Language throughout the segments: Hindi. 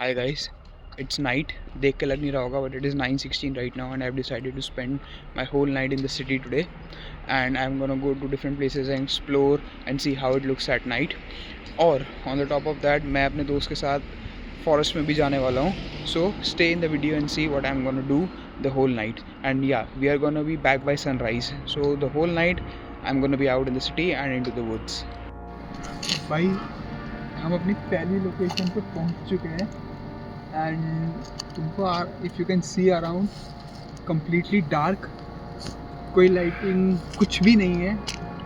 Hi guys, it's night. देख के लग नहीं रहा होगा but it is 9:16 right now and I've decided to spend my whole night in the city today and I'm gonna go to different places and explore and see how it looks at night. और on the top of that मैं अपने दोस्त के साथ forest में भी जाने वाला हूँ. So stay in the video and see what I'm gonna do the whole night. And yeah, we are gonna be back by sunrise. So the whole night I'm gonna be out in the city and into the woods. भाई हम अपनी पहली लोकेशन पे पहुंच चुके हैं एंड तुमको if you can see around completely dark, कोई लाइटिंग कुछ भी नहीं है.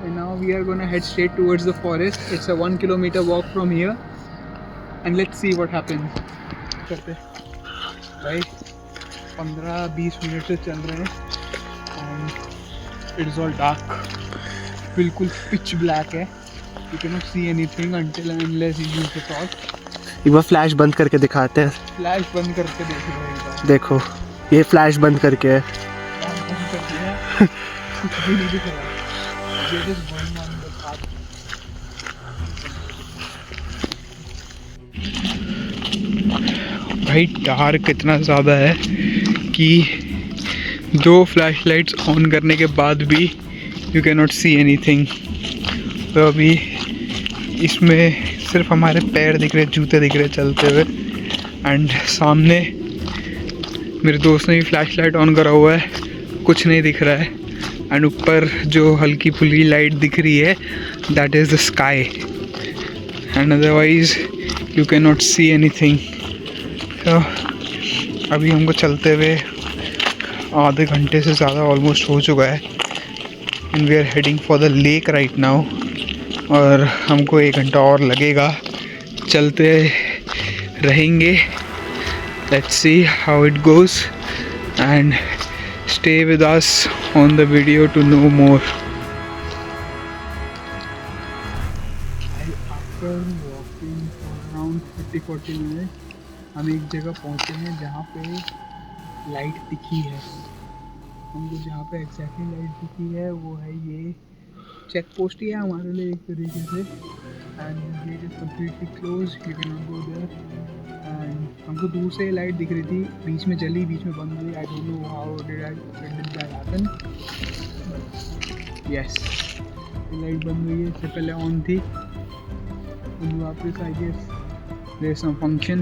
And now we are gonna head straight towards the forest. It's a 1 kilometre walk from here and let's see what happens. करते भाई 15-20 मिनट से चल रहे हैं and it is all dark. बिल्कुल पिच ब्लैक है. You cannot see anything until and unless you use the torch. एक बार फ्लैश बंद करके दिखाते हैं. फ्लैश बंद करके देख लो एक बार. देखो ये फ्लैश बंद करके है. बंद कर दिया. कुछ भी नहीं दिख रहा. ये just going on the path. भाई डार्क इतना ज़्यादा है कि 2 फ्लैश लाइट्स ऑन करने के बाद भी you can not see anything. तो अभी इसमें सिर्फ हमारे पैर दिख रहे, जूते दिख रहे चलते हुए. एंड सामने मेरे दोस्त ने भी फ्लैश लाइट ऑन करा हुआ है, कुछ नहीं दिख रहा है. एंड ऊपर जो हल्की फुल्की लाइट दिख रही है that is the sky and otherwise you can not see anything. तो अभी हमको चलते हुए आधे घंटे से ज़्यादा ऑलमोस्ट हो चुका है and we are heading for the lake right now. और हमको 1 घंटा और लगेगा. चलते रहेंगे. Let's see how it goes and stay with us on the video to know more. After walking around 30-40 minute हम एक जगह पहुँचे हैं जहाँ पे लाइट दिखी है. हमको जहाँ पे एग्जैक्टली लाइट दिखी है वो है ये चेक पोस्ट ही है हमारे लिए एक तरीके से. And gate is completely close, you can not go there. And हमको दूर से लाइट दिख रही थी, बीच में जली, बीच में बंद हुई. I don't know how did that happen. Yes, light बंद हुई है, इससे पहले ऑन थी. वापस I guess there is some function.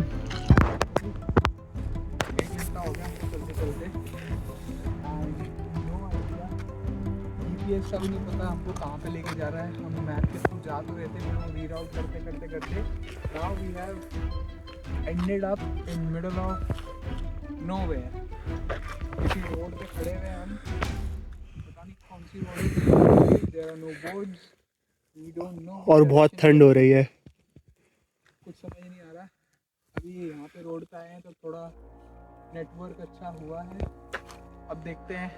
1 घंटा हो गया हमको चलते चलते. सब नहीं पता हमको कहाँ पे लेके जा रहा है. हम मैप के थ्रू जा तो रहे थे, फिर हम रीराउट करते करते करते now we have ended up in middle of nowhere. किसी रोड पे खड़े हुए हम, पता नहीं कौन सी रोड है. There are no boards, we don't know. और बहुत ठंड हो रही है, कुछ समझ नहीं आ रहा. अभी यहाँ पे रोड पे आए हैं तो थोड़ा नेटवर्क अच्छा हुआ है. अब देखते हैं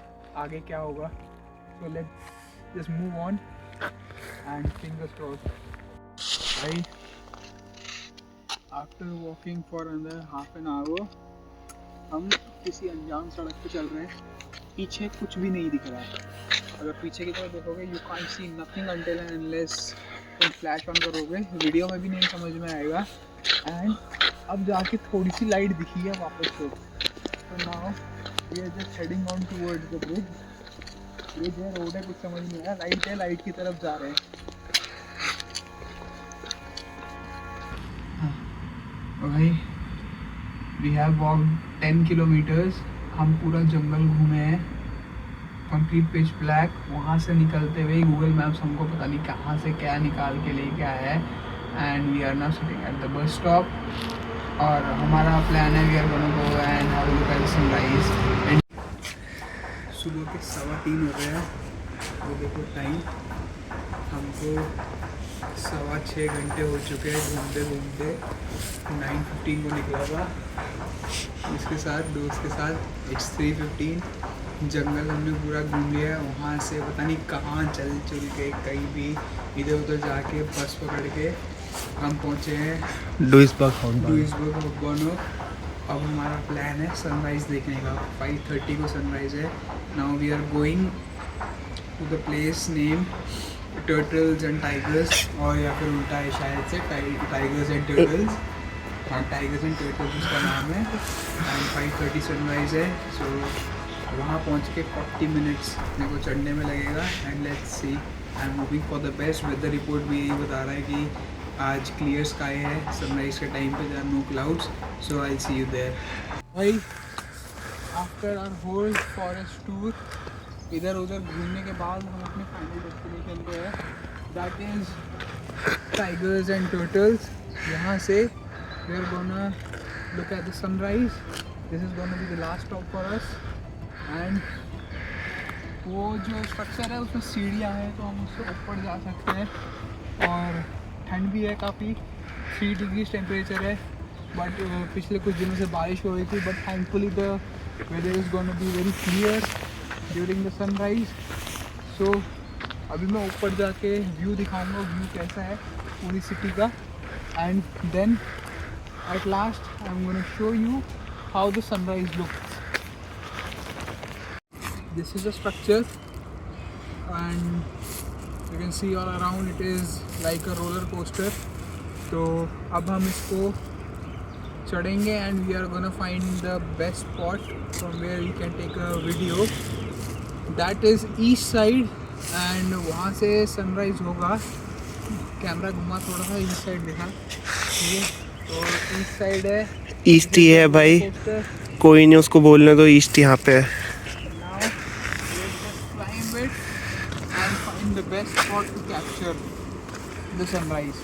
आगे क्या होगा. So let's just move on and fingers crossed. Right, after walking for another half an hour, हम किसी अनजान सड़क पे चल रहे हैं. पीछे कुछ भी नहीं दिख रहा है. अगर पीछे की तरफ देखोगे you can't see nothing until and unless तुम फ्लैश ऑन करोगे. वीडियो में भी नहीं समझ में आएगा. एंड अब जाके थोड़ी सी लाइट दिखी है वापस से. So now we are just heading on towards the bridge. ये जो रोड है कुछ समझ नहीं आया. लाइट है, लाइट की तरफ जा रहे हैं. भाई वी हैव वॉक्ड 10 किलोमीटर्स. हम पूरा जंगल घूमे हैं, कंप्लीट पिच ब्लैक. वहाँ से निकलते हुए गूगल मैप्स हमको पता नहीं कहाँ से क्या निकाल के लेके आया है. And we are now sitting at the bus stop. और हमारा प्लान है we are gonna go and have a look at the sunrise. सुबह के 3:15 हो गए हैं. वो देखो टाइम, हमको 6.25 घंटे हो चुके हैं घूमते घूमते. 9:15 को निकला था इसके साथ, दोस्त के साथ. इट्स 3:15. जंगल हमने पूरा घूम लिया है. वहाँ से पता नहीं कहाँ चल के कहीं भी इधर उधर जाके बस पकड़ के हम पहुँचे हैं डुइसबर्ग हॉटबर्न. अब हमारा प्लान है सनराइज़ देखने का. 5:30 को सनराइज़ है. Now we are going to the place name Turtles and Tigers, और या फिर उल्टा है शायद से टाइगर्स एंड टर्टल्स. हाँ, टाइगर्स एंड टर्टल्स उसका नाम है एंड 5:30 सनराइज है. सो वहाँ पहुँच के 40 मिनट्स मेरे को चढ़ने में लगेगा and let's see. I am hoping for the best. Weather report भी यही बता रहा है कि आज क्लियर स्काई है सनराइज़ के टाइम पे. There are no clouds. So I see you there. भाई after our whole forest tour इधर उधर घूमने के बाद हम अपने फाइनल डेस्टिनेशन पे है. That is Tigers and Turtles. यहाँ से we are gonna look at the sunrise. This is gonna be the last stop for us. And वो जो स्ट्रक्चर है उसमें सीढ़ियाँ हैं तो हम उससे ऊपर जा सकते हैं. और ठंड भी है काफ़ी. 3 डिग्रीज टेम्परेचर है. बट पिछले कुछ दिनों से बारिश हो रही थी. But thankfully the weather is gonna be very clear during the sunrise. So अभी मैं ऊपर जाके व्यू दिखाऊंगा. व्यू कैसा है पूरी सिटी का. And then at last I am gonna show you how the sunrise looks. This is a structure and you can see all around it is like a roller coaster. तो अब हम इसको चढ़ेंगे and we are gonna find the best spot from where we can take a video. That is east side and वहाँ से sunrise होगा. कैमरा घुमा थोड़ा सा. east side दिखा. ठीक है. तो east side है. ईस्ट ही है भाई. कोई नहीं, उसको बोलने दो ईस्ट यहाँ पे है. And find the best spot to capture the sunrise.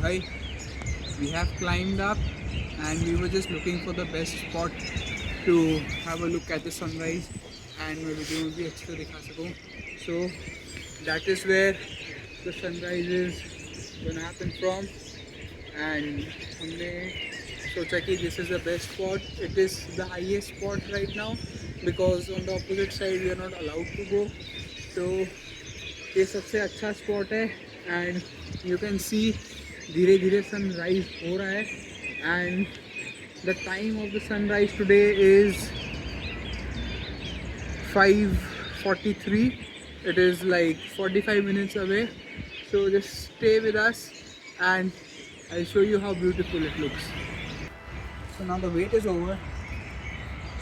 Right, we have climbed up and we were just looking for the best spot to have a look at the sunrise. And मैं वीडियो में भी अच्छे से दिखा सकूँ. So that is where the sunrise is gonna happen from. And हमने सोचा कि this is the best spot. It is the highest spot right now because on the opposite side we are not allowed to go. तो ये सबसे अच्छा स्पॉट है. एंड यू कैन सी धीरे धीरे सनराइज हो रहा है. And the time of the sunrise today is 5:43. It is like 45 minutes away. So just stay with us and I'll show you how beautiful it looks. So now the wait is over.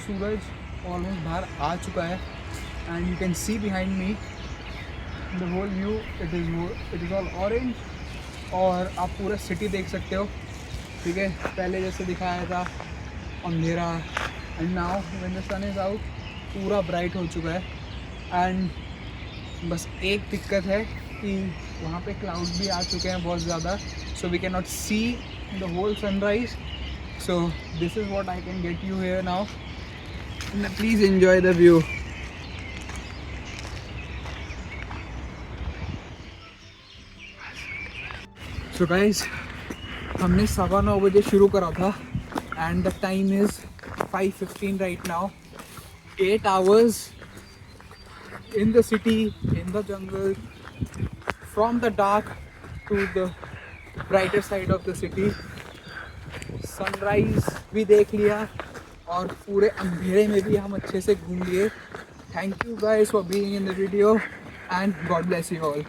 Suraj almost बाहर आ चुका है and you can see behind me the whole view. It is all orange और आप पूरा सिटी देख सकते हो. ठीक है. पहले जैसे दिखाया था अंधेरा and now when the sun is out पूरा ब्राइट हो चुका है. एंड बस एक दिक्कत है कि वहाँ पे क्लाउड भी आ चुके हैं बहुत ज़्यादा. So we can not see the whole sunrise. So this is what I can get you here now. Please enjoy the view. So guys हमने 9:15 बजे शुरू करा था and the time is 5:15 right now. 8 hours in the city, in the jungle, from the dark to the brighter side of the city. Sunrise भी देख लिया और पूरे अंधेरे में भी हम अच्छे से घूम लिए. Thank you guys for being in the video and God bless you all.